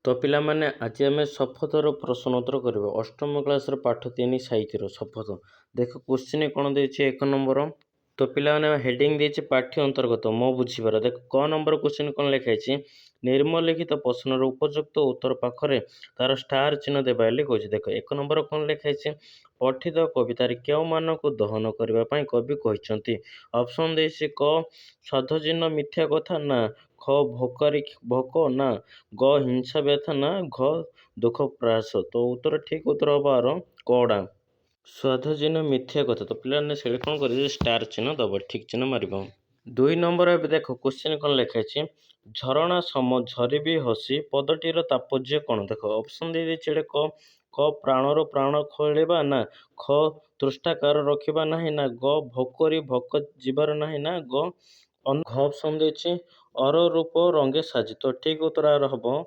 तो पिला माने आज आम शपथर प्रश्न उत्तर करिबा अष्टम क्लास पाठ 3 साहित्यर शपथ। देख क्वेश्चन कौन देछि एक नंबर। तो पिला माने हेडिंग देछि पाठ्य अंतर्गत मो बुझिबार। देख क नंबर क्वेश्चन कौन लिखाई निम्नलिखित प्रश्नर उपयुक्त उत्तर पाखरे तार स्टार चिन्ह देबा कहछि। देख एक नंबर कौन लिखाई पठित कवितार केउ मानकु दहन करबा पई कवि कहिसंती। ऑप्शन देछि क स्वाधचिन्ह मिथ्या कथा ना, ख भोक ना, ग हिंसा व्यथा ना, घ दुख प्रास। तो उत्तर ठीक उत्तर हबार कड़ा स्वाधचिन्ह मिथ्या कथा। तो पिलाने से कौन कर स्टार चिन्ह दब ठीक चिन्ह मारिब। दुई नंबर ए देख क्वेश्चन कौन लिखाई झरणा सम झरी भी हसी पदटीर तात्पर्य कौन। देख ऑप्शन दे देछि क प्राणर प्राण खोलिबा ना, ख तृष्टाकार रखिबा नाही ना, ग भोकरी भोक जीवार नाही ना, घ ऑप्शन देछि अर रूप रंगे साजी। तो ठीक उत्तर हम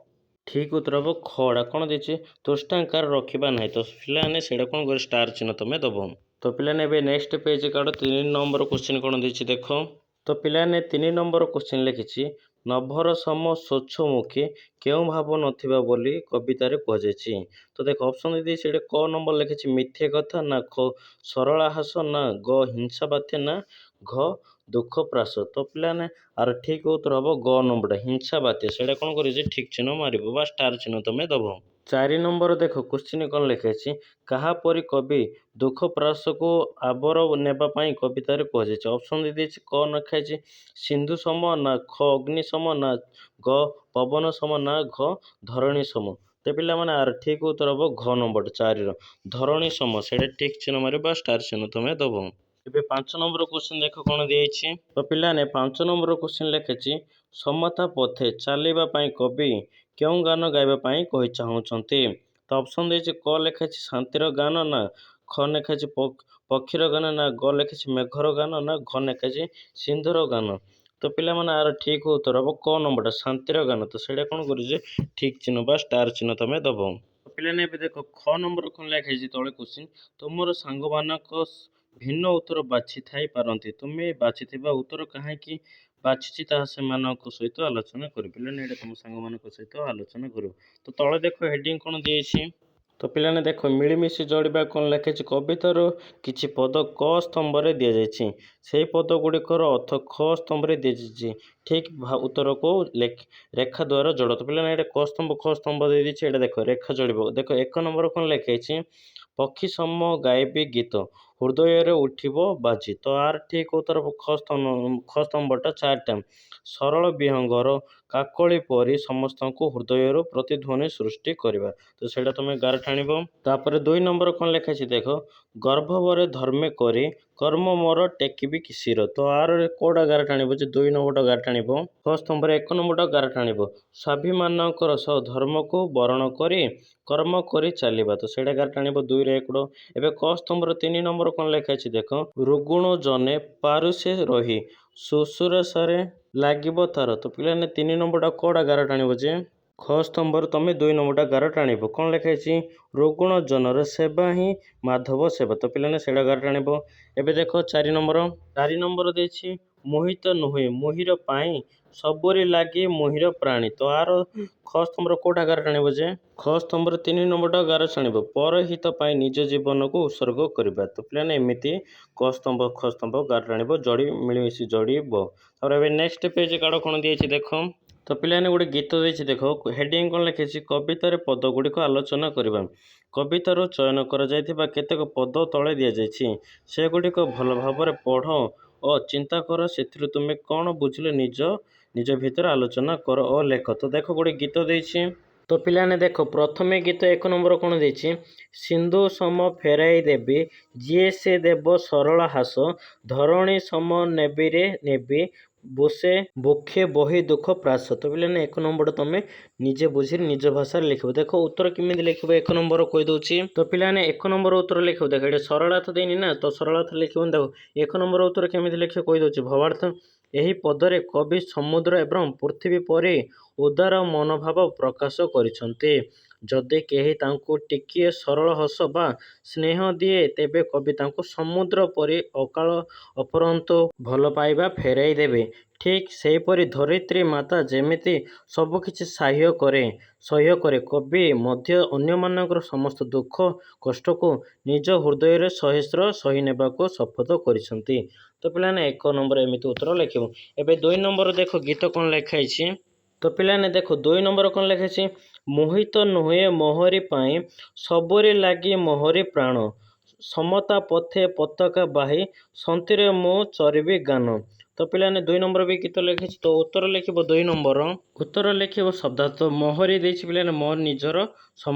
ठीक उत्तर हम खड़ा कौन देछि तृष्टाकार रखिबा नाही। तो पिलाने से कौन कर स्टार चिन्ह तुम दब। तो पिलाने नेक्स्ट पेज काढ़ 3 नंबर क्वेश्चन कौन देछि देख। तो पिलाने 3 नंबर क्वेश्चन लिखिछि नभर सम स्वच्छमुखी केउ भाव नथिबा बोली कवितार कहुछि। तो देख ऑप्शन दे से क नंबर लिखिछि मिथ्या कथा ना, ख सरला हास ना, ग हिंसा बात्या ना, घ दुख प्रास। तो पिलाने आर ठीक उत्तर हम ग नंबर हिंसा बात्या से कौन कर ठीक चिन्ह मारिब बा स्टार चिन्ह तुम दब। 4 नंबर देख क्वेश्चन कौन लिखाई कहा परी कवि दुख प्रास को आबर नेबा पाई कवितार कहुछि। ऑप्शन दे देछि क लिखाई सिंधु सम ना, ख अग्नि सम ना, ग पवन सम ना, घ धरणी सम। तो पिला माने आर ठीक उत्तर हम घ नंबर 4 धरणी सम से ठीक चिन्ह मारिबा स्टार चिन्ह तुम दब। ଏବେ 5 ନମ୍ବର କ୍ୱେଶ୍ଚନ ଦେଖ କ'ଣ ଦିଆଯାଇଛି। ତ ପିଲାମାନେ 5 ନମ୍ବର କ୍ୱେଶ୍ଚନ ଲେଖିଛି ସମତା ପଥେ ଚାଲିବା ପାଇଁ କବି କେଉଁ ଗାନ ଗାଇବା ପାଇଁ କହି ଚାହୁଁଛନ୍ତି। ତ ଅପସନ ଦେଇଛି କ ଲେଖାଛି ଶାନ୍ତିର ଗାନ ନା, ଖ ଲେଖାଛି ପକ୍ଷୀର ଗାନ ନା, ଗ ଲେଖାଛି ମେଘର ଗାନ ନା, ଘ ଲେଖାଛି ସିନ୍ଧୁର ଗାନ। ତ ପିଲାମାନେ ଆର ଠିକ ଉତ୍ତର ହବ କ ନମ୍ବରଟା ଶାନ୍ତିର ଗାନ। ତ ସେଇଟା କ'ଣ କରୁଛି ଠିକ ଚିହ୍ନ ବା ଷ୍ଟାର ଚିହ୍ନ ତମେ ଦବ। ପିଲାମାନେ ଏବେ ଦେଖ ଖ ନମ୍ବର କ'ଣ ଲେଖାଯାଇଛି ତଳେ କ୍ୱେଶ୍ଚିନ୍ ତୁମର ସାଙ୍ଗମାନଙ୍କ ଭିନ୍ନ ଉତ୍ତର ବାଛି ଥାଇ ପାରନ୍ତି, ତୁମେ ବାଛିଥିବା ଉତ୍ତର କାହିଁକି ବାଛିଛି ତାହା ସେମାନଙ୍କ ସହିତ ଆଲୋଚନା କରିବ। ପିଲାମାନେ ଏଇଟା ତୁମ ସାଙ୍ଗମାନଙ୍କ ସହିତ ଆଲୋଚନା କରିବ। ତ ତଳେ ଦେଖ ହେଡ଼ିଂ କ'ଣ ଦିଆଯାଇଛି। ତ ପିଲାମାନେ ଦେଖ ମିଳିମିଶି ଯୋଡ଼ିବା କ'ଣ ଲେଖିଛି କବିତାର କିଛି ପଦ କ ସ୍ତମ୍ଭରେ ଦିଆଯାଇଛି, ସେହି ପଦ ଗୁଡ଼ିକର ଅର୍ଥ ଖ ସ୍ତମ୍ଭରେ ଦିଆଯାଇଛି। ଠିକ୍ ଉତ୍ତରକୁ ରେଖା ଦ୍ୱାରା ଯୋଡ଼। ତ ପିଲାମାନେ ଏଇଟା କ ସ୍ତମ୍ଭ ଦେଇଦେଇଛି, ଏଇଟା ଦେଖ ରେଖା ଯୋଡ଼ିବ। ଦେଖ 1 ନମ୍ବର କ'ଣ ଲେଖାଇଛି ପକ୍ଷୀ ସମ ଗାଇବି ଗୀତ ହୃଦୟରେ ଉଠିବ ବାଜି। ତ ଆର ଠିକ ଉତ୍ତର ଖ ସ୍ତମ୍ଭଟା 4ଟା ସରଳ ବିହଙ୍ଗର କାକଳି ପରି ସମସ୍ତଙ୍କୁ ହୃଦୟରୁ ପ୍ରତିଧ୍ୱନି ସୃଷ୍ଟି କରିବା। ତ ସେଇଟା ତୁମେ ଗାର ଟାଣିବ। ତାପରେ 2 ନମ୍ବର କ'ଣ ଲେଖାଛି ଦେଖ ଗର୍ଭବରେ ଧର୍ମେ କରି କର୍ମ ମୋର ଟେକିବି ଶିର। ତ ଆର କୋଉଟା ଗାର ଟାଣିବ ଯେ 2 ନମ୍ବରଟା ଗାର ଟାଣିବ। ଖ ସ୍ତମ୍ଭରେ 1 ନମ୍ବରଟା ଗାର ଟାଣିବ ସ୍ୱାଭିମାନଙ୍କର ସହ ଧର୍ମକୁ ବରଣ କରି କର୍ମ କରି ଚାଲିବା। ତ ସେଇଟା ଗାର ଟାଣିବ 2ରେ 1। ଏବେ କ ସ୍ତମ୍ଭର 3 ନମ୍ବର କ'ଣ ଲେଖାଛି ଦେଖ ରୁଗୁଣ ଜନେ ପାରୁସେ ରହି ଶୁଶ୍ରୂଷାରେ ଲାଗିବ ତାର। ତ ପିଲାମାନେ 3 ନମ୍ବରଟା କୋଉଟା ଗାର ଟାଣିବ ଯେ ଖ ସ୍ତମ୍ଭରେ ତମେ 2 ନମ୍ବରଟା ଗାର ଟାଣିବ। କ'ଣ ଲେଖାଇଛି ରୁଗୁଣ ଜନର ସେବା ହିଁ ମାଧବ ସେବା। ତ ପିଲାମାନେ ସେଇଟା ଗାର ଟାଣିବ। ଏବେ ଦେଖ 4 ନମ୍ବର ଦେଇଛି ମୋହିତ ନୁହେଁ ମୋହିର ପାଇଁ ସବୁରି ଲାଗି ମୋହିର ପ୍ରାଣୀ। ତ ଆର ଖ ସ୍ତମ୍ଭର କୋଉଟା ଗାର ଟାଣିବ ଯେ ଖ ସ୍ତମ୍ଭରେ 3 ନମ୍ବରଟା ଗାର ଟାଣିବ ପରହିତ ପାଇଁ ନିଜ ଜୀବନକୁ ଉତ୍ସର୍ଗ କରିବା। ତ ପିଲାମାନେ ଏମିତି କ ସ୍ତମ୍ଭ ଖ ସ୍ତମ୍ଭ ଗାର ଟାଣିବ ମିଳିମିଶି ଯୋଡ଼ିବ। ତାପରେ ଏବେ ନେକ୍ସଟ ପେଜ କାଢ଼ କ'ଣ ଦିଆଯାଇଛି ଦେଖ। ତ ପିଲାମାନେ ଗୋଟେ ଗୀତ ଦେଇଛି ଦେଖ ହେଡ଼ିଂ କ'ଣ ଲେଖିଛି କବିତାରେ ପଦ ଗୁଡ଼ିକ ଆଲୋଚନା କରିବା। କବିତାରୁ ଚୟନ କରାଯାଇଥିବା କେତେକ ପଦ ତଳେ ଦିଆଯାଇଛି, ସେଗୁଡ଼ିକ ଭଲ ଭାବରେ ପଢ଼ ଓ ଚିନ୍ତା କର, ସେଥିରୁ ତୁମେ କ'ଣ ବୁଝିଲେ ନିଜ ଭିତରେ ଆଲୋଚନା କର ଓ ଲେଖ। ତ ଦେଖ ଗୋଟେ ଗୀତ ଦେଇଛି। ତ ପିଲାମାନେ ଦେଖ ପ୍ରଥମେ ଗୀତ 1 ନମ୍ବର କ'ଣ ଦେଇଛି ସିନ୍ଧୁ ସମ ଫେରାଇ ଦେବି ଯିଏ ସେ ଦେବ ସରଳ ହାସ ଧରଣୀ ସମ ନେବିରେ ନେବି ବୁଖେ ବହି ଦୁଃଖ ପ୍ରାସ। ତ ପିଲାମାନେ 1 ନମ୍ବର ତମେ ନିଜେ ବୁଝି ନିଜ ଭାଷାରେ ଲେଖିବ। ଦେଖ ଉତ୍ତର କେମିତି ଲେଖିବ 1 ନମ୍ବର କହିଦେଉଛି। ତ ପିଲାମାନେ 1 ନମ୍ବର ଉତ୍ତର ଲେଖିବ। ଦେଖ ଏଇଟା ସରଳାର୍ଥ ଦେଇନି ନା, ତ ସରଳାର୍ଥ ଲେଖିବନି। ଦେଖ 1 ନମ୍ବର ଉତ୍ତର କେମିତି ଲେଖିବ କହିଦେଉଛି ଭବାର୍ଥ ଏହି ପଦରେ କବି ସମୁଦ୍ର ଏବଂ ପୃଥିବୀ ପରି ଉଦାର ମନୋଭାବ ପ୍ରକାଶ କରିଛନ୍ତି। ଯଦି କେହି ତାଙ୍କୁ ଟିକିଏ ସରଳ ହସ ବା ସ୍ନେହ ଦିଏ ତେବେ କବି ତାଙ୍କୁ ସମୁଦ୍ର ପରି ଅକାଳ ଅପରନ୍ତୁ ଭଲ ପାଇବା ଫେରାଇ ଦେବେ। ଠିକ୍ ସେହିପରି ଧରିତ୍ରୀ ମାତା ଯେମିତି ସବୁକିଛି ସହ୍ୟ କରେ କବି ମଧ୍ୟ ଅନ୍ୟମାନଙ୍କର ସମସ୍ତ ଦୁଃଖ କଷ୍ଟକୁ ନିଜ ହୃଦୟରେ ସହସ୍ର ସହି ନେବାକୁ ଶପଥ କରିଛନ୍ତି। ତ ପିଲାମାନେ 1 ନମ୍ବର ଏମିତି ଉତ୍ତର ଲେଖିବ। ଏବେ 2 ନମ୍ବର ଦେଖ ଗୀତ କ'ଣ ଲେଖା ହେଇଛି। ତ ପିଲାମାନେ ଦେଖ 2 ନମ୍ବର କ'ଣ ଲେଖା ହେଇଛି। ମୋହିତ ନୁହେଁ ମୋହରି ପାଇଁ ସବୁରି ଲାଗି ମୋହରି ପ୍ରାଣ, ସମତା ପଥେ ପତାକା ବାହି ସନ୍ଥିରେ ମୁଁ ଚରିବି ଗାନ। ତ ପିଲାମାନେ 2 ନମ୍ବର ବି ଗୀତ ଲେଖିଛି। ତ ଉତ୍ତର ଲେଖିବ 2 ନମ୍ବର। ଉତ୍ତର ଲେଖିବ ଶବ୍ଦାର୍ଥ ମୋହରି ଦେଇଛି ପିଲାମାନେ ମୋର ନିଜର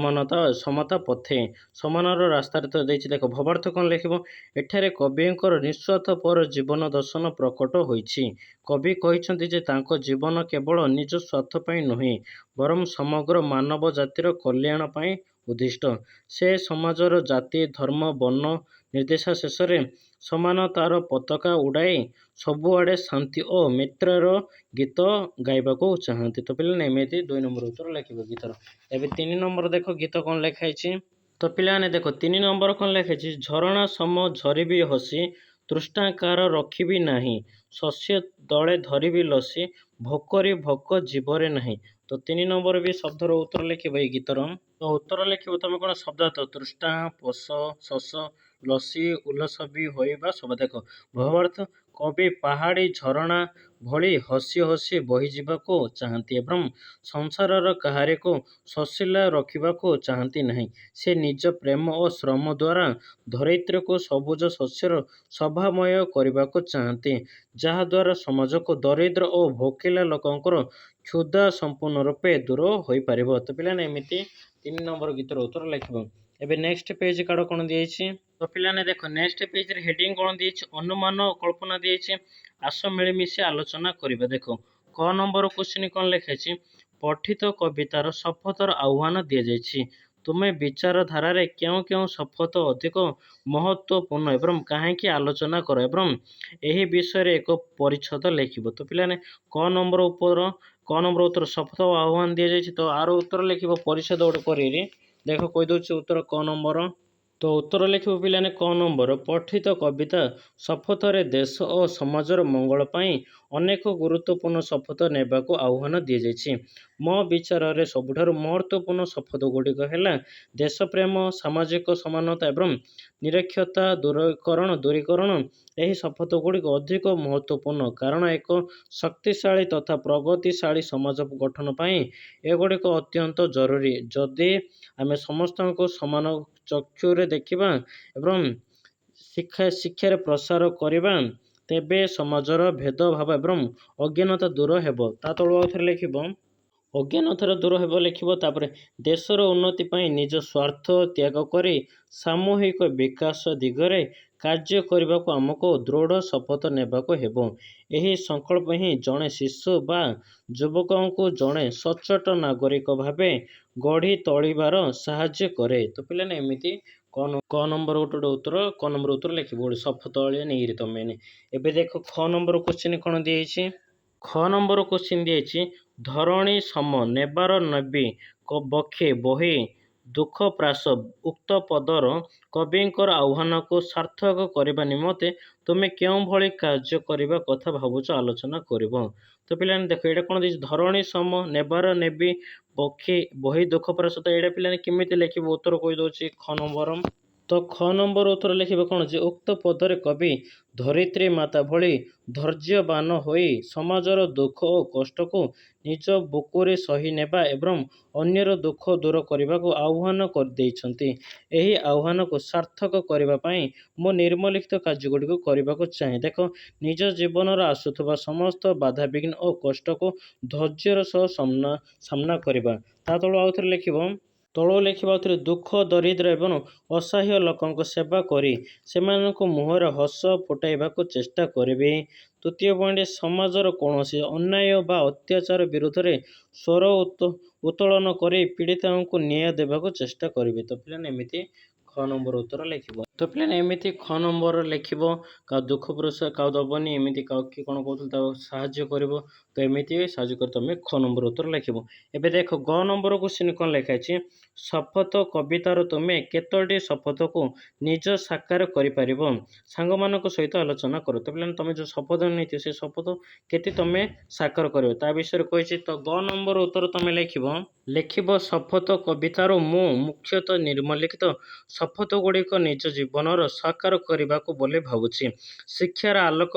ସମତା ପଥେ ସମାନର ରାସ୍ତାରେ ତ ଦେଇଛି। ଦେଖ ଭବାର୍ଥ କ'ଣ ଲେଖିବ। ଏଠାରେ କବିଙ୍କର ନିଃସ୍ୱାର୍ଥ ପର ଜୀବନ ଦର୍ଶନ ପ୍ରକଟ ହୋଇଛି। କବି କହିଛନ୍ତି ଯେ ତାଙ୍କ ଜୀବନ କେବଳ ନିଜ ସ୍ୱାର୍ଥ ପାଇଁ ନୁହେଁ ବରଂ ସମଗ୍ର ମାନବ ଜାତିର କଲ୍ୟାଣ ପାଇଁ ଉଦ୍ଦିଷ୍ଟ। ସେ ସମାଜର ଜାତି ଧର୍ମ ବର୍ଣ୍ଣ ନିର୍ବିଶେଷରେ ସମାନତାର ପତାକା ଉଡ଼ାଇ ସବୁଆଡ଼େ ଶାନ୍ତି ଓ ମୈତ୍ରୀର ଗୀତ ଗାଇବାକୁ ଚାହାନ୍ତି। ତ ପିଲାମାନେ ଏମିତି 2 ନମ୍ବର ଉତ୍ତର ଲେଖିବ ଗୀତର। ଏବେ 3 ନମ୍ବର ଦେଖ ଗୀତ କ'ଣ ଲେଖା ହେଇଛି। ତ ପିଲାମାନେ ଦେଖ 3 ନମ୍ବର କ'ଣ ଲେଖା ହେଇଛି। ଝରଣା ସମ ଝରିବି ହସି ତୃଷ୍ଣାକାର ରଖିବି ନାହିଁ, ଶସ୍ୟ ଦଳେ ଧରିବି ଲସି ଭୋକରି ଭୋକ ଜୀବରେ ନାହିଁ। ତ 3 ନମ୍ବର ବି ଶବ୍ଦର ଉତ୍ତର ଲେଖିବ ଏଇ ଗୀତର। ତ ଉତ୍ତର ଲେଖିବ ତମେ କ'ଣ ଶବ୍ଦାର୍ଥ ତୃଷ୍ଣା ପୋଷ ଶସ ଲସି ଉଲ୍ଲସ ବି ହୋଇବା ସବୁ। ଦେଖ ଭାବାର୍ଥ କବି ପାହାଡ଼ି ଝରଣା ଭଳି ହସି ହସି ବହିଯିବାକୁ ଚାହାନ୍ତି ଏବଂ ସଂସାରର କାହାରିକୁ ଶୋଷିଲା ରଖିବାକୁ ଚାହାନ୍ତି ନାହିଁ। ସେ ନିଜ ପ୍ରେମ ଓ ଶ୍ରମ ଦ୍ୱାରା ଧରିତ୍ରୀକୁ ସବୁଜ ଶସ୍ୟର ଶୋଭାମୟ କରିବାକୁ ଚାହାନ୍ତି, ଯାହାଦ୍ୱାରା ସମାଜକୁ ଦରିଦ୍ର ଓ ଭୋକିଲା ଲୋକଙ୍କର କ୍ଷୁଧା ସମ୍ପୂର୍ଣ୍ଣ ରୂପେ ଦୂର ହୋଇପାରିବ। ତ ପିଲାମାନେ ଏମିତି 3 ନମ୍ବର ଗୀତର ଉତ୍ତର ଲେଖିବ। ଏବେ ନେକ୍ସଟ ପେଜ କାର୍ଡ଼ କ'ଣ ଦିଆଯାଇଛି। ତ ପିଲାମାନେ ଦେଖ ନେକ୍ସଟ ପେଜରେ ହେଡ଼ିଂ କ'ଣ ଦେଇଛି। ଅନୁମାନ ଓ କଳ୍ପନା ଦେଇଛି। ଆସ ମିଳିମିଶି ଆଲୋଚନା କରିବା। ଦେଖ କ ନମ୍ବର କ୍ୱେଶ୍ଚିନ୍ କ'ଣ ଲେଖାଯାଇଛି। ପଠିତ କବିତାର ଶପଥର ଆହ୍ୱାନ ଦିଆଯାଇଛି। ତୁମେ ବିଚାରଧାରାରେ କେଉଁ କେଉଁ ଶପଥ ଅଧିକ ମହତ୍ତ୍ୱପୂର୍ଣ୍ଣ ଏବଂ କାହିଁକି ଆଲୋଚନା କର ଏବଂ ଏହି ବିଷୟରେ ଏକ ପରିଚ୍ଛଦ ଲେଖିବ। ତ ପିଲାମାନେ କ ନମ୍ବର ଉତ୍ତର ଶପଥ ଓ ଆହ୍ୱାନ ଦିଆଯାଇଛି। ତ ଆର ଉତ୍ତର ଲେଖିବ ପରିଚ୍ଛଦ ଗୋଟେ କରିରି। ଦେଖ କହିଦେଉଛି ଉତ୍ତର କ ନମ୍ବର। ତ ଉତ୍ତର ଲେଖିବ ପିଲାମାନେ କ ନମ୍ବର। ପଠିତ କବିତା ଶପଥରେ ଦେଶ ଓ ସମାଜର ମଙ୍ଗଳ ପାଇଁ ଅନେକ ଗୁରୁତ୍ୱପୂର୍ଣ୍ଣ ଶପଥ ନେବାକୁ ଆହ୍ୱାନ ଦିଆଯାଇଛି। ମୋ ବିଚାରରେ ସବୁଠାରୁ ମହତ୍ତ୍ୱପୂର୍ଣ୍ଣ ଶପଥ ଗୁଡ଼ିକ ହେଲା ଦେଶପ୍ରେମ ସାମାଜିକ ସମାନତା ଏବଂ ନିରକ୍ଷରତା ଦୂରୀକରଣ। ଏହି ଶପଥ ଗୁଡ଼ିକ ଅଧିକ ମହତ୍ତ୍ୱପୂର୍ଣ୍ଣ କାରଣ ଏକ ଶକ୍ତିଶାଳୀ ତଥା ପ୍ରଗତିଶାଳୀ ସମାଜ ଗଠନ ପାଇଁ ଏଗୁଡ଼ିକ ଅତ୍ୟନ୍ତ ଜରୁରୀ। ଯଦି ଆମେ ସମସ୍ତଙ୍କୁ ସମାନ ଚକ୍ଷୁରେ ଦେଖିବା ଏବଂ ଶିକ୍ଷାର ପ୍ରସାର କରିବା ତେବେ ସମାଜର ଭେଦଭାବ ଏବଂ ଅଜ୍ଞାନତା ଦୂର ହେବ। ତା ତଳୁ ଆଉଥରେ ଲେଖିବ ଅଜ୍ଞାନତାର ଦୂର ହେବ ଲେଖିବ। ତାପରେ ଦେଶର ଉନ୍ନତି ପାଇଁ ନିଜ ସ୍ୱାର୍ଥ ତ୍ୟାଗ କରି ସାମୂହିକ ବିକାଶ ଦିଗରେ କାର୍ଯ୍ୟ କରିବାକୁ ଆମକୁ ଦୃଢ଼ ଶପଥ ନେବାକୁ ହେବ। ଏହି ସଂକଳ୍ପ ହିଁ ଜଣେ ଶିଶୁ ବା ଯୁବକଙ୍କୁ ଜଣେ ସଚ୍ଚୋଟ ନାଗରିକ ଭାବେ ଗଢ଼ି ତୋଳିବାରେ ସାହାଯ୍ୟ କରେ। ତ ପିଲାମାନେ ଏମିତି କ ନମ୍ବର ଗୋଟେ ଉତ୍ତର ଲେଖିବ ଗୋଟେ ଶପଥ ନେଇରି ତମେ। ଏବେ ଦେଖ ଖ ନମ୍ବର କ୍ୱେଶ୍ଚିନ୍ କ'ଣ ଦିଆଯାଇଛି। ଖ ନମ୍ବର କ୍ୱେଶ୍ଚିନ୍ ଦିଆଯାଇଛି। ଧରଣୀ ସମ ନେବାର ନେବି ବକ୍ଷେ ବହି ଦୁଃଖ ପ୍ରାସ ଉକ୍ତ ପଦର କବିଙ୍କର ଆହ୍ୱାନକୁ ସାର୍ଥକ କରିବା ନିମନ୍ତେ ତୁମେ କେଉଁଭଳି କାର୍ଯ୍ୟ କରିବା କଥା ଭାବୁଛ ଆଲୋଚନା କରିବ। ତ ପିଲାମାନେ ଦେଖ ଏଇଟା କ'ଣ ଦେଇଛି। ଧରଣୀ ସମ ନେବାର ନେବି ବକ୍ଷେ ବହି ଦୁଃଖ ପ୍ରାସ। ତ ଏଇଟା ପିଲାମାନେ କେମିତି ଲେଖିବ ଉତ୍ତର କହିଦେଉଛି ଖ ନମ୍ବର। ତ ଖ ନମ୍ବର ଉତ୍ତର ଲେଖିବ କ'ଣ ଯେ ଉକ୍ତ ପଦରେ କବି ଧରିତ୍ରୀ ମାତା ଭଳି ଧୈର୍ଯ୍ୟବାନ ହୋଇ ସମାଜର ଦୁଃଖ ଓ କଷ୍ଟକୁ ନିଜ ବୁକୁରେ ସହି ନେବା ଏବଂ ଅନ୍ୟର ଦୁଃଖ ଦୂର କରିବାକୁ ଆହ୍ୱାନ ଦେଇଛନ୍ତି। ଏହି ଆହ୍ୱାନକୁ ସାର୍ଥକ କରିବା ପାଇଁ ମୁଁ ନିମ୍ନଲିଖିତ କାର୍ଯ୍ୟଗୁଡ଼ିକୁ କରିବାକୁ ଚାହେଁ। ଦେଖ ନିଜ ଜୀବନରେ ଆସୁଥିବା ସମସ୍ତ ବାଧାବିଘ୍ନ ଓ କଷ୍ଟକୁ ଧୈର୍ଯ୍ୟର ସହ ସାମ୍ନା କରିବା। ତା ତଳୁ ଆଉଥରେ ଲେଖିବ ଦୁଃଖ ଦରିଦ୍ର ଏବଂ ଅସହାୟ ଲୋକଙ୍କ ସେବା କରି ସେମାନଙ୍କ ମୁହଁରେ ହସ ଫୁଟାଇବାକୁ ଚେଷ୍ଟା କରିବି। ତୃତୀୟ ପଏଣ୍ଟ ସମାଜର କୌଣସି ଅନ୍ୟାୟ ବା ଅତ୍ୟାଚାର ବିରୁଦ୍ଧରେ ସ୍ୱର ଉତ୍ତୋଳନ କରି ପୀଡ଼ିତଙ୍କୁ ନ୍ୟାୟ ଦେବାକୁ ଚେଷ୍ଟା କରିବି। ତ ପିଲାମାନେ ଏମିତି ଖ ଖ ନମ୍ବର ଉତ୍ତର ଲେଖିବ। ତ ପିଲାମାନେ ଏମିତି ଖ ନମ୍ବର ଲେଖିବ, କାଉ ଦୁଃଖ ପୁରୁଷ କାଉ ଦବନି, ଏମିତି କାଉ କି କ'ଣ କହୁଥିଲେ ତାକୁ ସାହାଯ୍ୟ କରିବ। ତ ଏମିତି ସାହାଯ୍ୟ କରି ତୁମେ ଖ ନମ୍ବର ଉତ୍ତର ଲେଖିବ। ଏବେ ଦେଖ ଗ ନମ୍ବର କ୍ୱେଶ୍ଚିନ୍ କ'ଣ ଲେଖା ଅଛି, ଶପଥ କବିତାରୁ ତୁମେ କେତୋଟି ଶପଥକୁ ନିଜ ସାକାର କରିପାରିବ ସାଙ୍ଗମାନଙ୍କ ସହିତ ଆଲୋଚନା କର। ତ ପିଲାମାନେ ତୁମେ ଯେଉଁ ଶପଥ ନେଇଥିବ ସେ ଶପଥ କେତେ ତୁମେ ସାକାର କରିବ ତା ବିଷୟରେ କହିଛି। ତ ଗ ନମ୍ବର ଉତ୍ତର ତୁମେ ଲେଖିବ ଶପଥ କବିତାରୁ ମୁଁ ମୁଖ୍ୟତଃ ନିମ୍ନଲିଖିତ ଶପଥ ଗୁଡ଼ିକ ନିଜ ଜୀବନର ସାକାର କରିବାକୁ ବୋଲି ଭାବୁଛି। ଶିକ୍ଷାର ଆଲୋକ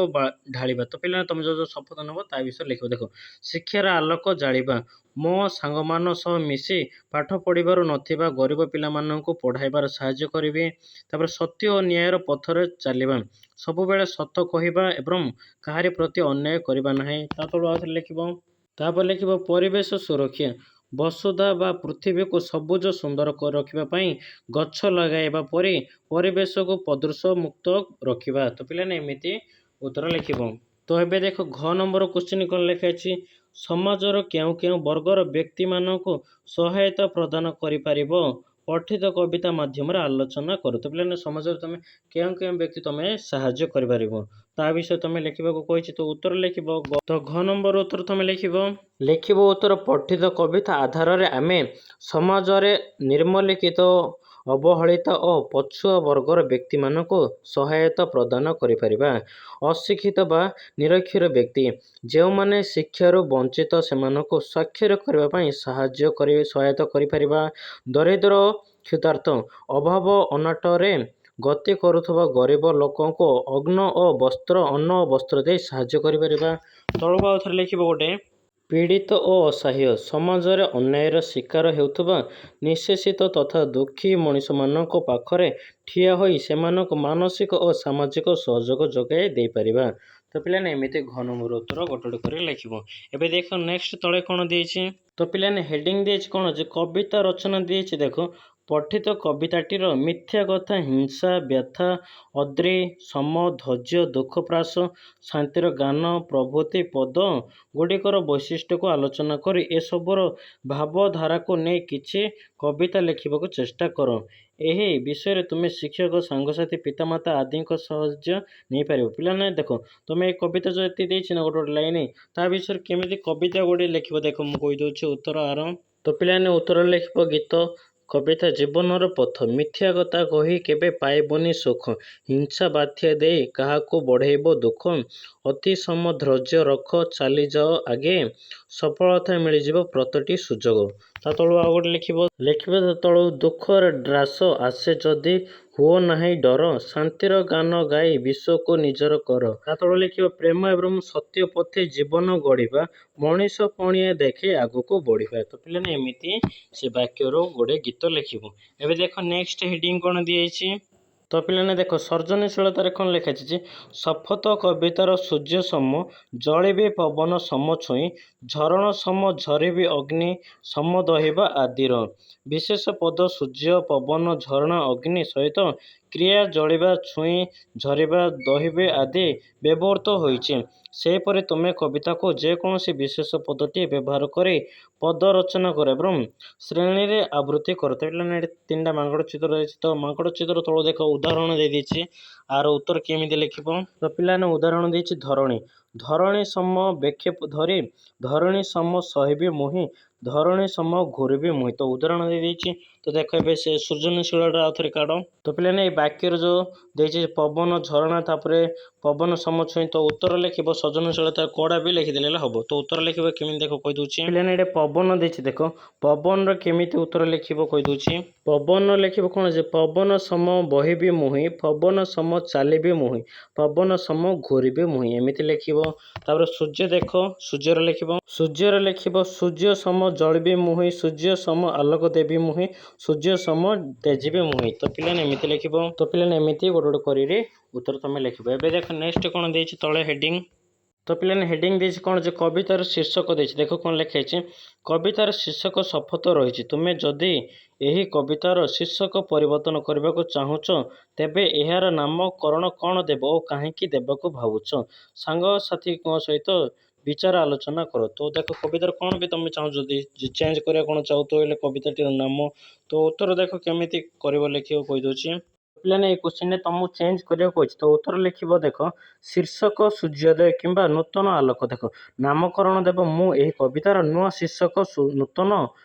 ଢାଳିବା। ତ ପିଲାମାନେ ତୁମେ ଯେଉଁ ଶପଥ ନେବ ତା ବିଷୟରେ ଲେଖିବ। ଦେଖ ଶିକ୍ଷାର ଆଲୋକ ଜାଳିବା, ମୋ ସାଙ୍ଗମାନଙ୍କ ସହ ମିଶି ପାଠ ପଢ଼ିବାରୁ ନଥିବା ଗରିବ ପିଲାମାନଙ୍କୁ ପଢ଼ାଇବାର ସାହାଯ୍ୟ କରିବି। ତାପରେ ସତ୍ୟ ଓ ନ୍ୟାୟର ପଥରେ ଚାଲିବା, ସବୁବେଳେ ସତ କହିବା ଏବଂ କାହାରି ପ୍ରତି ଅନ୍ୟାୟ କରିବା ନାହିଁ। ତା ତଳୁ ଆଉଥରେ ଲେଖିବ। ତାପରେ ଲେଖିବ ପରିବେଶ ସୁରକ୍ଷା, ବସୁଧା ବା ପୃଥିବୀକୁ ସବୁଜ ସୁନ୍ଦର ରଖିବା ପାଇଁ ଗଛ ଲଗାଇବା ପରି ପରିବେଶକୁ ପ୍ରଦୂଷଣ ମୁକ୍ତ ରଖିବା। ତ ପିଲାମାନେ ଏମିତି ଉତ୍ତର ଲେଖିବ। ତ ଏବେ ଦେଖ ଘ ନମ୍ବର କ୍ୱେଶ୍ଚିନ୍ କ'ଣ ଲେଖା ଅଛି, ସମାଜର କେଉଁ କେଉଁ ବର୍ଗର ବ୍ୟକ୍ତିମାନଙ୍କୁ ସହାୟତା ପ୍ରଦାନ କରିପାରିବ ପଠିତ କବିତା ମାଧ୍ୟମରେ ଆଲୋଚନା କର। ତ ପିଲାମାନେ ସମାଜରେ ତୁମେ କେଉଁ କେଉଁ ବ୍ୟକ୍ତି ତୁମେ ସାହାଯ୍ୟ କରିପାରିବ ତା ବିଷୟରେ ତୁମେ ଲେଖିବାକୁ କହିଛି। ତ ଉତ୍ତର ଲେଖିବ। ତ ଘ ନମ୍ବର ଉତ୍ତର ତୁମେ ଲେଖିବ ଉତ୍ତର ପଠିତ କବିତା ଆଧାରରେ ଆମେ ସମାଜରେ ନିମ୍ନଲିଖିତ ଅବହେଳିତ ଓ ପଛୁଆ ବର୍ଗର ବ୍ୟକ୍ତିମାନଙ୍କୁ ସହାୟତା ପ୍ରଦାନ କରିପାରିବା। ଅଶିକ୍ଷିତ ବା ନିରକ୍ଷର ବ୍ୟକ୍ତି ଯେଉଁମାନେ ଶିକ୍ଷାରୁ ବଞ୍ଚିତ ସେମାନଙ୍କୁ ସାକ୍ଷର କରିବା ପାଇଁ ସହାୟତା କରିପାରିବା। ଦରିଦ୍ର କ୍ଷୁଧାର୍ତ ଅଭାବ ଅନାଟରେ ଗତି କରୁଥିବା ଗରିବ ଲୋକଙ୍କୁ ଅନ୍ନ ଓ ବସ୍ତ୍ର ଦେଇ ସାହାଯ୍ୟ କରିପାରିବା। ତଳକୁ ଆଉଥରେ ଲେଖିବ ଗୋଟେ ପୀଡ଼ିତ ଓ ଅସହାୟ ସମାଜରେ ଅନ୍ୟାୟର ଶିକାର ହେଉଥିବା ନିଶେଷିତ ତଥା ଦୁଃଖୀ ମଣିଷମାନଙ୍କ ପାଖରେ ଠିଆ ହୋଇ ସେମାନଙ୍କୁ ମାନସିକ ଓ ସାମାଜିକ ସହଯୋଗ ଯୋଗାଇ ଦେଇପାରିବା। ତ ପିଲାମାନେ ଏମିତି ଘ ନମ୍ବର ଉତ୍ତର ଗୋଟେ ଗୋଟେ କରି ଲେଖିବ। ଏବେ ଦେଖ ନେକ୍ସଟ ତଳେ କ'ଣ ଦେଇଛି, ତ ପିଲାମାନେ ହେଡ଼ିଂ ଦେଇଛି କ'ଣ, ଯେ କବିତା ରଚନା ଦେଇଛି। ଦେଖ ପଠିତ କବିତାଟିର ମିଥ୍ୟା କଥା, ହିଂସା, ବ୍ୟଥା, ଅଦ୍ରି, ସମ, ଧୈର୍ଯ୍ୟ, ଦୁଃଖ ପ୍ରାସ, ଶାନ୍ତିର ଗାନ ପ୍ରଭୃତି ପଦ ଗୁଡ଼ିକର ବୈଶିଷ୍ଟ୍ୟକୁ ଆଲୋଚନା କରି ଏସବୁର ଭାବଧାରାକୁ ନେଇ କିଛି କବିତା ଲେଖିବାକୁ ଚେଷ୍ଟା କର। ଏହି ବିଷୟରେ ତୁମେ ଶିକ୍ଷକ, ସାଙ୍ଗସାଥି, ପିତାମାତା ଆଦିଙ୍କ ସାହାଯ୍ୟ ନେଇପାରିବ। ପିଲାମାନେ ଦେଖ ତୁମେ ଏ କବିତା ଯେଉଁ ଏତେ ଦେଇଛି ନା ଗୋଟେ ଲାଇନ୍, ତା ବିଷୟରେ କେମିତି କବିତା ଗୁଡ଼ିଏ ଲେଖିବ। ଦେଖ ମୁଁ କହିଦେଉଛି ଉତ୍ତର ଆର। ତ ପିଲାମାନେ ଉତ୍ତର ଲେଖିବ ଗୀତ କବିତା ଜୀବନର ପଥ, ମିଥ୍ୟା କଥା କହି କେବେ ପାଇବନି ସୁଖ, ହିଂସା ବାଧ୍ୟ ଦେଇ କାହାକୁ ବଢ଼େଇବ ଦୁଃଖ, ଅତି ସମ ଧୈର୍ଯ୍ୟ ରଖ ଚାଲିଯାଅ ଆଗେ, ସଫଳତା ମିଳିଯିବ ପ୍ରତିଟି ସୁଯୋଗ। ତା ତଳୁ ଆଉ ଗୋଟେ ଲେଖିବ ତା ତଳୁ ଦୁଃଖର ଗ୍ରାସ ଆସେ ଯଦି ହୁଅ ନାହିଁ ଡର, ଶାନ୍ତିର ଗାନ ଗାଇ ବିଶ୍ୱକୁ ନିଜର କର। ତା ତଳୁ ଲେଖିବ ପ୍ରେମ ଏବଂ ସତ୍ୟ ପଥେ ଜୀବନ ଗଢ଼ିବା, ମଣିଷ ପଣିଆ ଦେଖି ଆଗକୁ ବଢ଼ିବା। ତ ପିଲାମାନେ ଏମିତି ସେ ବାକ୍ୟରୁ ଗୋଟେ ଗୀତ ଲେଖିବ। ଏବେ ଦେଖ ନେକ୍ସଟ ହେଡ଼ିଂ କ'ଣ ଦିଆଯାଇଛି। ତ ପିଲାମାନେ ଦେଖ ସୃଜନଶୀଳତାରେ କ'ଣ ଲେଖାଛି, ଯେ ଶପଥ କବିତାର ସୂର୍ଯ୍ୟ ସମ ଜଳିବି ପବନ ସମ ଛୁଇଁ, ଝରଣ ସମ ଝରିବି ଅଗ୍ନି ସମ ଦହିବା ଆଦିର ବିଶେଷ ପଦ ସୂର୍ଯ୍ୟ, ପବନ, ଝରଣା, ଅଗ୍ନି ସହିତ କ୍ରିୟା ଜଳିବା, ଛୁଇଁ, ଝରିବା, ଦହିବେ ଆଦି ବ୍ୟବହୃତ ହୋଇଛି। ସେହିପରି ତୁମେ କବିତାକୁ ଯେକୌଣସି ବିଶେଷ ପଦଟିଏ ବ୍ୟବହାର କରି ପଦ ରଚନା କର ଏବଂ ଶ୍ରେଣୀରେ ଆବୃତ୍ତି କର। ତ ପିଲାମାନେ ଏଠି ତିନିଟା ମାଙ୍କଡ଼ ଚିତ୍ର ଦେଇଛି। ତ ମାଙ୍କଡ଼ ଚିତ୍ର ତଳୁ ଦେଖ ଉଦାହରଣ ଦେଇଦେଇଛି, ଆର ଉତ୍ତର କେମିତି ଲେଖିବ। ତ ପିଲାମାନେ ଉଦାହରଣ ଦେଇଛି ଧରଣୀ, ଧରଣୀ ସମ ବେଖେ ଧରି, ଧରଣୀ ସମ ସହିବି ମୁହିଁ, ଧରଣୀ ସମ ଘୂରିବି ମୁହିଁ। ତ ଉଦାହରଣ ଦେଇଦେଇଛି। ତ ଦେଖ ଏବେ ସେ ସୃଜନଶୀଳଟା ଆଉଥରେ କାଢ଼। ତ ପିଲାମାନେ ଏଇ ବାକ୍ୟର ଯେଉଁ ଦେଇଛି ପବନ, ଝରଣା, ତାପରେ ପବନ ସମ ଛୁଇଁ, ତ ଉତ୍ତର ଲେଖିବ ସୃଜନଶୀଳତା କଡ଼ା ବି ଲେଖିଦେଲେ ହେବ। ତ ଉତ୍ତର ଲେଖିବ କେମିତି ଦେଖ କହିଦେଉଛି। ପିଲାମାନେ ଏଇଟା ପବନ ଦେଇଛି, ଦେଖ ପବନର କେମିତି ଉତ୍ତର ଲେଖିବ କହିଦେଉଛି। ପବନ ଲେଖିବ କ'ଣ, ଯେ ପବନ ସମ ବହିବି ମୁହିଁ, ପବନ ସମ ଚାଲିବି ମୁହିଁ, ପବନ ସମ ଘୂରିବି ମୁହିଁ, ଏମିତି ଲେଖିବ। ତାପରେ ସୂର୍ଯ୍ୟ ଦେଖ ସୂର୍ଯ୍ୟର ଲେଖିବ ସୂର୍ଯ୍ୟ ସମ ଜଳିବି ମୁହିଁ, ସୂର୍ଯ୍ୟ ସମ ଆଲୋକ ଦେବି ମୁହିଁ, ସୂର୍ଯ୍ୟ ସମ ତେଜିବି ମୁହିଁ। ତ ପିଲାମାନେ ଏମିତି ଲେଖିବ। ତ ପିଲାମାନେ ଏମିତି ଗୋଟେ ଗୋଟେ କରିକି ଉତ୍ତର ତୁମେ ଲେଖିବ। ଏବେ ଦେଖ ନେକ୍ସଟ କ'ଣ ଦେଇଛି ତଳେ ହେଡ଼ିଂ। ତ ପିଲାମାନେ ହେଡ଼ିଂ ଦେଇଛି କ'ଣ, ଯେ କବିତାର ଶୀର୍ଷକ ଦେଇଛି। ଦେଖ କ'ଣ ଲେଖାଯାଇଛି, କବିତାର ଶୀର୍ଷକ ଶପଥ ରହିଛି। ତୁମେ ଯଦି ଏହି କବିତାର ଶୀର୍ଷକ ପରିବର୍ତ୍ତନ କରିବାକୁ ଚାହୁଁଛ ତେବେ ଏହାର ନାମକରଣ କ'ଣ ଦେବ ଓ କାହିଁକି ଦେବାକୁ ଭାବୁଛ। ସାଙ୍ଗସାଥୀଙ୍କ ସହିତ ବିଚାର ଆଲୋଚନା କର। ତ ଦେଖ କବିତାର କ'ଣ ବି ତୁମେ ଚାହୁଁଛ ଯଦି ଚେଞ୍ଜ କରିବା କ'ଣ ଚାହୁଁଥିବ ହେଲେ କବିତାଟିର ନାମ ତ ଉତ୍ତର ଦେଖ କେମିତି କରିବ ଲେଖିବାକୁ କହିଦେଉଛି। ପିଲାମାନେ ଏଇ କ୍ୱେଶ୍ଚିନ୍ରେ ତୁମକୁ ଚେଞ୍ଜ କରିବାକୁ କହିଛି ତ ଉତ୍ତର ଲେଖିବ ଦେଖ ଶୀର୍ଷକ ସୂର୍ଯ୍ୟୋଦୟ କିମ୍ବା ନୂତନ ଆଲୋକ। ଦେଖ ନାମକରଣ ଦେବ ମୁଁ ଏହି କବିତାର ନୂଆ ଶୀର୍ଷକ ନୂତନ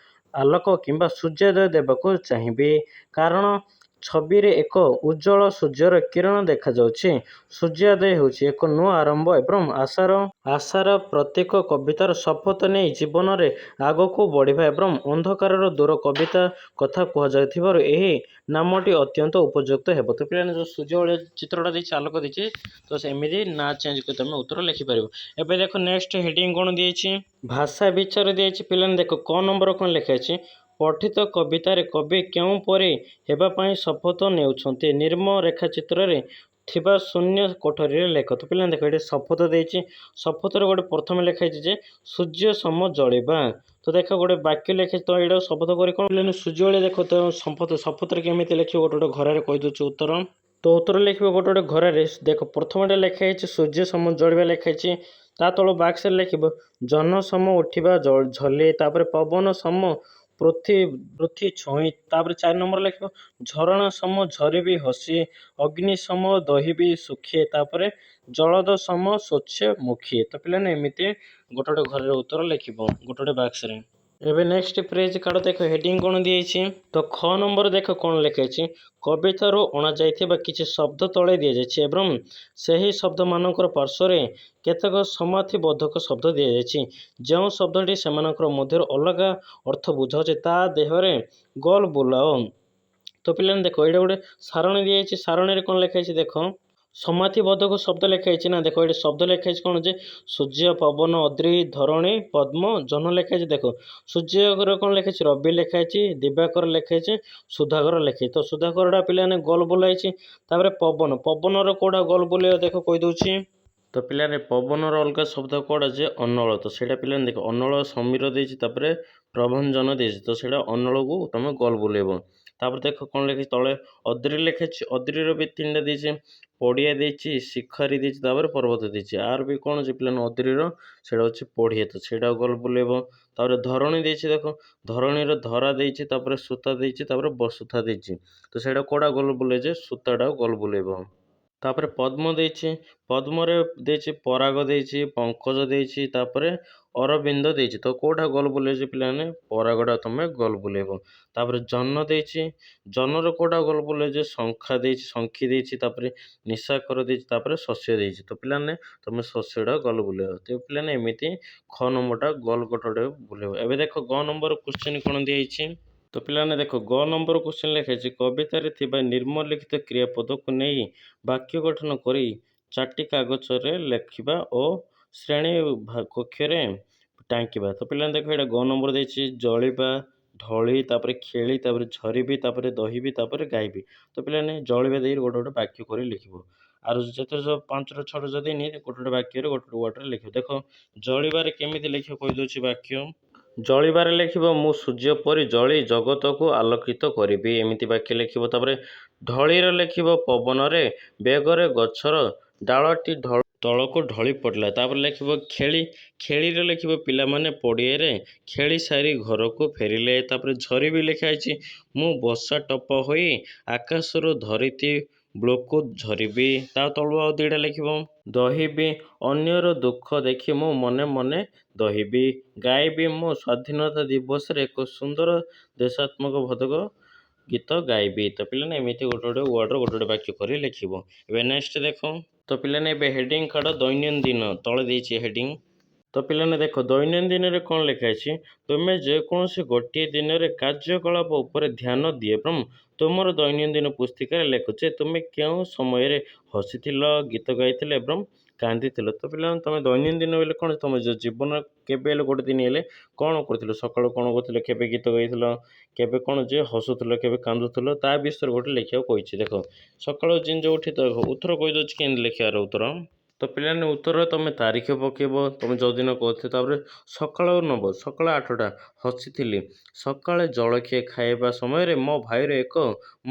ଆଲୋକ କିମ୍ବା ସୂର୍ଯ୍ୟୋଦୟ ଦେବାକୁ ଚାହିଁବି କାରଣ ଛବିରେ ଏକ ଉଜ୍ଜଳ ସୂର୍ଯ୍ୟର କିରଣ ଦେଖାଯାଉଛି। ସୂର୍ଯ୍ୟୋଦୟ ହେଉଛି ଏକ ନୂଆ ଆରମ୍ଭ ଏବଂ ଆଶାର ପ୍ରତୀକ। କବିତାର ଶପଥ ନେଇ ଜୀବନରେ ଆଗକୁ ବଢ଼ିବା ଏବଂ ଅନ୍ଧକାରର ଦୂର କବିତା କଥା କୁହାଯାଉଥିବାରୁ ଏହି ନାମଟି ଅତ୍ୟନ୍ତ ଉପଯୁକ୍ତ ହେବ। ତ ପିଲାମାନେ ଯେଉଁ ସୂର୍ଯ୍ୟ ଭଳିଆ ଚିତ୍ରଟା ଦେଇଛି ଆଲୋକ ଦେଇଛି ତ ସେମିତି ନା ଚେଞ୍ଜ କରି ତୁମେ ଉତ୍ତର ଲେଖିପାରିବ। ଏବେ ଦେଖ ନେକ୍ସଟ ହେଡ଼ିଂ କ'ଣ ଦେଇଛି ଭାଷା ବିଚାର ଦିଆଯାଇଛି। ପିଲାମାନେ ଦେଖ କ ନମ୍ବର କ'ଣ ଲେଖା ଅଛି ପଠିତ କବିତାରେ କବି କେଉଁ ପରି ହେବା ପାଇଁ ଶପଥ ନେଉଛନ୍ତି ନିର୍ମ ରେଖାଚିତ୍ରରେ ଥିବା ଶୂନ୍ୟ କୋଠରୀରେ ଲେଖ। ତ ପିଲାମାନେ ଦେଖ ଏଠି ଶପଥ ଦେଇଛି ଶପଥରେ ଗୋଟେ ପ୍ରଥମେ ଲେଖା ହେଇଛି ଯେ ସୂର୍ଯ୍ୟ ସମ ଜଳିବା। ତ ଦେଖ ଗୋଟେ ବାକ୍ୟ ଲେଖିଛି ତ ଏଇଟା ଶପଥ କରି କ'ଣ ପିଲାମାନେ ସୂର୍ଯ୍ୟ ଭଳିଆ ଦେଖ ତ ଶପଥରେ କେମିତି ଲେଖିବ ଗୋଟେ ଗୋଟେ ଘରରେ କହିଦେଉଛି ଉତ୍ତର। ତ ଉତ୍ତର ଲେଖିବ ଗୋଟେ ଗୋଟେ ଘରରେ ଦେଖ ପ୍ରଥମଟା ଲେଖା ହେଇଛି ସୂର୍ଯ୍ୟ ସମ ଜଳିବା ଲେଖା ହେଇଛି ତା ତଳ ବାକ୍ସରେ ଲେଖିବ ଜହ୍ନ ସମ ଉଠିବା ଝଲି ତାପରେ ପବନ ସମ ପୃଥ୍ୱୀ ଛୁଇଁ ତାପରେ 4 ନମ୍ବର ଲେଖିବ ଝରଣା ସମ ଝରିବି ହସି ଅଗ୍ନି ସମ ଦହିବି ଶୁଖେ ତାପରେ ଜଳଦ ସମ ସ୍ୱଚ୍ଛମୁଖୀ। ତ ପିଲାମାନେ ଏମିତି ଗୋଟେ ଗୋଟେ ଘରରେ ଉତ୍ତର ଲେଖିବ ଗୋଟେ ଗୋଟେ ବାକ୍ସରେ। ଏବେ ନେକ୍ସଟ ଫ୍ରେଜ୍ କାଢ଼ ଦେଖ ହେଡ଼ିଂ କ'ଣ ଦିଆଯାଇଛି ତ ଖ ନମ୍ବର ଦେଖ କ'ଣ ଲେଖା ହେଇଛି କବିତାରୁ ଅଣାଯାଇଥିବା କିଛି ଶବ୍ଦ ତଳେ ଦିଆଯାଇଛି ଏବଂ ସେହି ଶବ୍ଦମାନଙ୍କର ପାର୍ଶ୍ୱରେ କେତେକ ସମାର୍ଥିବୋଧକ ଶବ୍ଦ ଦିଆଯାଇଛି ଯେଉଁ ଶବ୍ଦଟି ସେମାନଙ୍କର ମଧ୍ୟରୁ ଅଲଗା ଅର୍ଥ ବୁଝାଉଛି ତା ଦେହରେ ଗୋଲ ବୁଲାଅ। ତ ପିଲାମାନେ ଦେଖ ଏଇଟା ଗୋଟେ ସାରଣୀ ଦିଆଯାଇଛି ସାରଣୀରେ କ'ଣ ଲେଖା ହେଇଛି ଦେଖ ସମାର୍ଥିବୋଧକ ଶବ୍ଦ ଲେଖା ହେଇଛି ନା ଦେଖ ଏଠି ଶବ୍ଦ ଲେଖା ହେଇଛି କ'ଣ ଯେ ସୂର୍ଯ୍ୟ ପବନ ଅଦ୍ରି ଧରଣୀ ପଦ୍ମ ଜହ୍ନ ଲେଖା ହେଇଛି ଦେଖ ସୂର୍ଯ୍ୟର କ'ଣ ଲେଖା ହେଇଛି ରବି ଲେଖା ହେଇଛି ଦିବାକର ଲେଖା ହେଇଛି ସୁଧାକର ଲେଖା ହେଇଛି। ତ ସୁଧାକରଟା ପିଲାମାନେ ଗୋଲ ବୁଲାଇଛି ତାପରେ ପବନର କେଉଁଟା ଗୋଲ ବୁଲେଇବା ଦେଖ କହିଦେଉଛି। ତ ପିଲାମାନେ ପବନର ଅଲଗା ଶବ୍ଦ କେଉଁଟା ଯେ ଅନଳ ତ ସେଇଟା ପିଲାମାନେ ଦେଖ ଅନଳ ସମୀର ଦେଇଛି ତାପରେ ପ୍ରଭଞ୍ଜନ ଦେଇଛି ତ ସେଇଟା ଅନଳକୁ ତୁମେ ଗୋଲ ବୁଲେଇବ। ତାପରେ ଦେଖ କ'ଣ ଲେଖିଛି ତଳେ ଅଦ୍ରି ଲେଖିଛି ଅଦ୍ରିର ବି 3ଟା ଦେଇଛି ପଡ଼ିଆ ଦେଇଛି ଶିଖରୀ ଦେଇଛି ତାପରେ ପର୍ବତ ଦେଇଛି ଆର ବି କ'ଣ ଅଛି ପିଲାମାନେ ଅଦ୍ରିର ସେଇଟା ହେଉଛି ପଡ଼ିଆ ତ ସେଇଟା ଗୋଲ ବୁଲେଇବ। ତାପରେ ଧରଣୀ ଦେଇଛି ଦେଖ ଧରଣୀର ଧରା ଦେଇଛି ତାପରେ ସୂତା ଦେଇଛି ତାପରେ ବସୁଥା ଦେଇଛି ତ ସେଇଟା କେଉଁଟା ଗୋଲ ବୁଲେଇ ଯେ ସୂତାଟା ଗୋଲ ବୁଲେଇବ। ତାପରେ ପଦ୍ମ ଦେଇଛି ପଦ୍ମରେ ଦେଇଛି ପରାଗ ଦେଇଛି ପଙ୍କଜ ଦେଇଛି ତାପରେ ଅରବିନ୍ଦ ଦେଇଛି ତ କେଉଁଟା ଗୋଲ ବୁଲେଇଛି ପିଲାମାନେ ପରାଗଟା ତୁମେ ଗୋଲ ବୁଲେଇବ। ତାପରେ ଜହ୍ନ ଦେଇଛି ଜହ୍ନର କେଉଁଟା ଗୋଲ ବୁଲେଇଛି ଶଙ୍ଖା ଦେଇଛି ଶଙ୍ଖୀ ଦେଇଛି ତାପରେ ନିଶାକର ଦେଇଛି ତାପରେ ଶସ୍ୟ ଦେଇଛି ତ ପିଲାମାନେ ତୁମେ ଶସ୍ୟଟା ଗୋଲ ବୁଲେଇବ। ତ ପିଲାମାନେ ଏମିତି ଖ ନମ୍ବରଟା ଗୋଲ ଗୋଟେ ବୁଲେଇବ। ଏବେ ଦେଖ ଗ ନମ୍ବର କ୍ୱେଶ୍ଚିନ୍ କ'ଣ ଦିଆଯାଇଛି ତ ପିଲାମାନେ ଦେଖ ଗ ନମ୍ବର କ୍ୱେଶ୍ଚିନ୍ ଲେଖାଯାଇଛି କବିତାରେ ଥିବା ନିମ୍ନଲିଖିତ କ୍ରିୟାପଦକୁ ନେଇ ବାକ୍ୟ ଗଠନ କରି 4ଟି କାଗଜରେ ଲେଖିବା ଓ ଶ୍ରେଣୀ କକ୍ଷରେ ଟାଙ୍କିବା। ତ ପିଲାମାନେ ଦେଖ ଏଇଟା ଗ ନମ୍ବର ଦେଇଛି ଜଳିବା ଢଳି ତାପରେ ଖେଳି ତାପରେ ଝରିବି ତାପରେ ଦହିବି ତାପରେ ଗାଇବି। ତ ପିଲାମାନେ ଜଳିବା ଦେଇକି ଗୋଟେ ଗୋଟେ ବାକ୍ୟ କରି ଲେଖିବ ଆଉ ଯେତେ 5ରୁ 6ରୁ ଯଦି ନି ଗୋଟେ ଗୋଟେ ବାକ୍ୟରେ ଗୋଟେ ଗୋଟେ ୱାର୍ଡ଼ରେ ଲେଖିବ। ଦେଖ ଜଳିବାରେ କେମିତି ଲେଖିବ କହିଦେଉଛି ବାକ୍ୟ ଜଳିବାରେ ଲେଖିବ ମୁଁ ସୂର୍ଯ୍ୟ ପରି ଜଳି ଜଗତକୁ ଆଲୋକିତ କରିବି ଏମିତି ବାକ୍ୟ ଲେଖିବ। ତାପରେ ଢଳିରେ ଲେଖିବ ପବନରେ ବେଗରେ ଗଛର ଡାଳଟି ତଳକୁ ଢଳି ପଡ଼ିଲା। ତାପରେ ଲେଖିବ ଖେଳିରେ ଲେଖିବ ପିଲାମାନେ ପଡ଼ିଆରେ ଖେଳି ସାରି ଘରକୁ ଫେରିଲେ। ତାପରେ ଝରିବି ଲେଖା ହେଇଛି ମୁଁ ବର୍ଷା ଟପ ହୋଇ ଆକାଶରୁ ଧରିତ୍ରୀ ବ୍ଲୁକୁ ଝରିବି। ତା ତଳୁ ଆଉ 2ଟା ଲେଖିବ ଦହିବି ଅନ୍ୟର ଦୁଃଖ ଦେଖି ମୁଁ ମନେ ମନେ ଦହିବି ଗାଇବି ମୁଁ ସ୍ୱାଧୀନତା ଦିବସରେ ଏକ ସୁନ୍ଦର ଦେଶାତ୍ମକ ବୋଧକ ଗୀତ ଗାଇବି। ତ ପିଲାମାନେ ଏମିତି ଗୋଟେ ଗୋଟେ ୱାର୍ଡ଼ର ଗୋଟେ ଗୋଟେ ବାକ୍ୟ କରି ଲେଖିବ। ଏବେ ନେକ୍ସଟ ଦେଖ ତ ପିଲାମାନେ ଏବେ ହେଡ଼ିଂ କାଢ଼ ଦୈନନ୍ଦିନ ତଳେ ଦେଇଛି ହେଡ଼ିଂ ତ ପିଲାମାନେ ଦେଖ ଦୈନନ୍ଦିନରେ କ'ଣ ଲେଖା ଅଛି ତୁମେ ଯେକୌଣସି ଗୋଟିଏ ଦିନରେ କାର୍ଯ୍ୟକଳାପ ଉପରେ ଧ୍ୟାନ ଦିଏ ଏବଂ ତୁମର ଦୈନନ୍ଦିନ ପୁସ୍ତିକାରେ ଲେଖ ଯେ ତୁମେ କେଉଁ ସମୟରେ ହସିଥିଲ ଗୀତ ଗାଇଥିଲ ଏବଂ କାନ୍ଦିଥିଲ। ତ ପିଲାମାନେ ତୁମେ ଦୈନନ୍ଦିନ ହେଲେ କ'ଣ ତୁମ ଜୀବନ କେବେ ହେଲେ ଗୋଟେ ଦିନ ହେଲେ କ'ଣ କରୁଥିଲ ସକାଳୁ କ'ଣ କରୁଥିଲ କେବେ ଗୀତ ଗାଇଥିଲ କେବେ କ'ଣ ଯେ ହସୁଥିଲ କେବେ କାନ୍ଦୁଥିଲ ତା ବିଷୟରେ ଗୋଟେ ଲେଖିବାକୁ କହିଛି। ଦେଖ ସକାଳୁ ଜିନିଷ ଉଠି ତ ଉତ୍ତର କହିଦେଉଛି କେମିତି ଲେଖିବାର ଉତ୍ତର ତ ପିଲାମାନେ ଉତ୍ତରରେ ତୁମେ ତାରିଖ ପକାଇବ ତୁମେ ଯେଉଁଦିନ କହୁଥିବ ତାପରେ ସକାଳ ନେବ ସକାଳ 8ଟା ହସିଥିଲି ସକାଳେ ଜଳଖିଆ ଖାଇବା ସମୟରେ ମୋ ଭାଇର ଏକ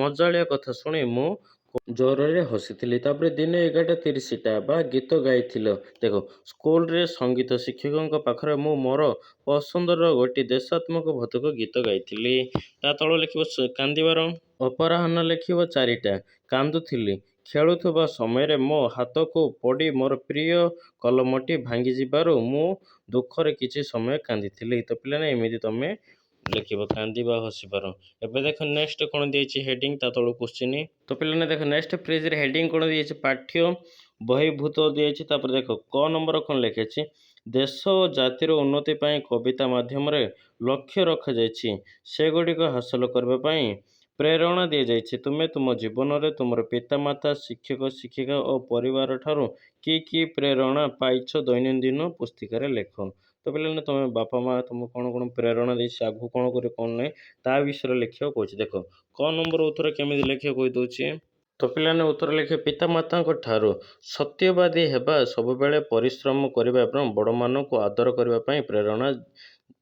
ମଜାଳିଆ କଥା ଶୁଣି ମୁଁ ଜୋରରେ ହସିଥିଲି। ତାପରେ ଦିନ 11:30ଟା ବା ଗୀତ ଗାଇଥିଲ। ଦେଖ ସ୍କୁଲରେ ସଙ୍ଗୀତ ଶିକ୍ଷକଙ୍କ ପାଖରେ ମୁଁ ମୋର ପସନ୍ଦର ଗୋଟିଏ ଦେଶାତ୍ମକ ଭୌତିକ ଗୀତ ଗାଇଥିଲି। ତା ତଳ ଲେଖିବ କାନ୍ଦିବାର। ଅପରାହ୍ନ ଲେଖିବ 4ଟା। କାନ୍ଦୁଥିଲି। ଖେଳୁଥିବା ସମୟରେ ମୋ ହାତକୁ ପଡ଼ି ମୋର ପ୍ରିୟ କଲମଟି ଭାଙ୍ଗିଯିବାରୁ ମୁଁ ଦୁଃଖରେ କିଛି ସମୟ କାନ୍ଦିଥିଲି। ତ ପିଲାମାନେ ଏମିତି ତମେ ଲେଖିବ କାନ୍ଦିବା ହସିବାର। ଏବେ ଦେଖ ନେକ୍ସଟ କ'ଣ ଦେଇଛି ହେଡ଼ିଂ ତା ତଳକୁ କୋଶ୍ଚିନ୍। ତ ପିଲାମାନେ ଦେଖ ନେକ୍ସଟ ପେଜରେ ହେଡ଼ିଂ କ'ଣ ଦିଆଯାଇଛି ପାଠ୍ୟ ବହିଭୂତ ଦିଆଯାଇଛି। ତାପରେ ଦେଖ କ ନମ୍ବର କ'ଣ ଲେଖିଛି ଦେଶ ଓ ଜାତିର ଉନ୍ନତି ପାଇଁ କବିତା ମାଧ୍ୟମରେ ଲକ୍ଷ୍ୟ ରଖାଯାଇଛି ସେଗୁଡ଼ିକ ହାସଲ କରିବା ପାଇଁ ପ୍ରେରଣା ଦିଆଯାଇଛି। ତୁମେ ତୁମ ଜୀବନରେ ତୁମର ପିତାମାତା ଶିକ୍ଷକ ଶିକ୍ଷିକା ଓ ପରିବାର ଠାରୁ କି ପ୍ରେରଣା ପାଇଛ ଦୈନନ୍ଦିନ ପୁସ୍ତିକାରେ ଲେଖ। ତ ପିଲାମାନେ ତୁମେ ବାପା ମା ତୁମକୁ କ'ଣ ପ୍ରେରଣା ଦେଇଛି ଆଗକୁ କ'ଣ କରିବ କ'ଣ ନାହିଁ ତା ବିଷୟରେ ଲେଖିବାକୁ କହୁଛି। ଦେଖ କ ନମ୍ବର ଉତ୍ତର କେମିତି ଲେଖିବାକୁ କହିଦେଉଛି। ତ ପିଲାମାନେ ଉତ୍ତର ଲେଖିବେ ପିତାମାତାଙ୍କ ଠାରୁ ସତ୍ୟବାଦୀ ହେବା ସବୁବେଳେ ପରିଶ୍ରମ କରିବା ଏବଂ ବଡ଼ମାନଙ୍କୁ ଆଦର କରିବା ପାଇଁ ପ୍ରେରଣା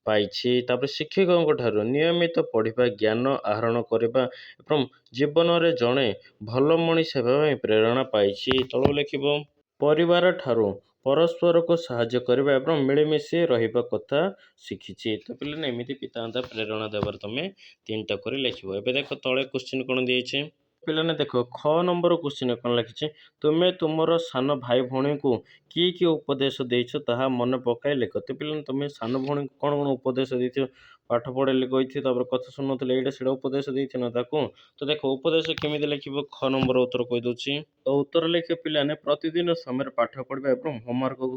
ପାଇଛି। ତାପରେ ଶିକ୍ଷକଙ୍କ ଠାରୁ ନିୟମିତ ପଢ଼ିବା ଜ୍ଞାନ ଆହରଣ କରିବା ଏବଂ ଜୀବନରେ ଜଣେ ଭଲ ମଣିଷ ହେବା ପାଇଁ ପ୍ରେରଣା ପାଇଛି। ତଳକୁ ଲେଖିବ ପରିବାର ଠାରୁ ପରସ୍ପରକୁ ସାହାଯ୍ୟ କରିବା ଏବଂ ମିଳିମିଶି ରହିବା କଥା ଶିଖିଛି। ତ ପିଲାମାନେ ଏମିତି ପିତାମାତା ପ୍ରେରଣା ଦେବାର ତମେ 3ଟା କରି ଲେଖିବ। ଏବେ ଦେଖ ତଳେ କୋଶ୍ଚିନ୍ କ'ଣ ଦିଆଯାଇଛି। ପିଲାମାନେ ଦେଖ ଖ ନମ୍ବର କୋଶ୍ଚିନ୍ କ'ଣ ଲେଖିଛି ତୁମେ ତୁମର ସାନ ଭାଇ ଭଉଣୀଙ୍କୁ କି ଉପଦେଶ ଦେଇଛ ତାହା ମନେ ପକାଇ ଲେଖ। ତ ପିଲାମାନେ ତୁମେ ସାନ ଭଉଣୀଙ୍କୁ କ'ଣ ଉପଦେଶ ଦେଇଥିବ ପାଠ ପଢ଼େଇଲେ କହିଥିବ ତାପରେ କଥା ଶୁଣୁନଥିଲେ ଏଇଟା ସେଇଟା ଉପଦେଶ ଦେଇଥିବ ନା ତାକୁ। ତ ଦେଖ ଉପଦେଶ କେମିତି ଲେଖିବ ଖ ନମ୍ବର ଉତ୍ତର କହିଦେଉଛି। ତ ଉତ୍ତର ଲେଖିବ ପିଲାମାନେ ପ୍ରତିଦିନ ସମୟରେ ପାଠ ପଢ଼ିବା ଏବଂ ହୋମୱାର୍କକୁ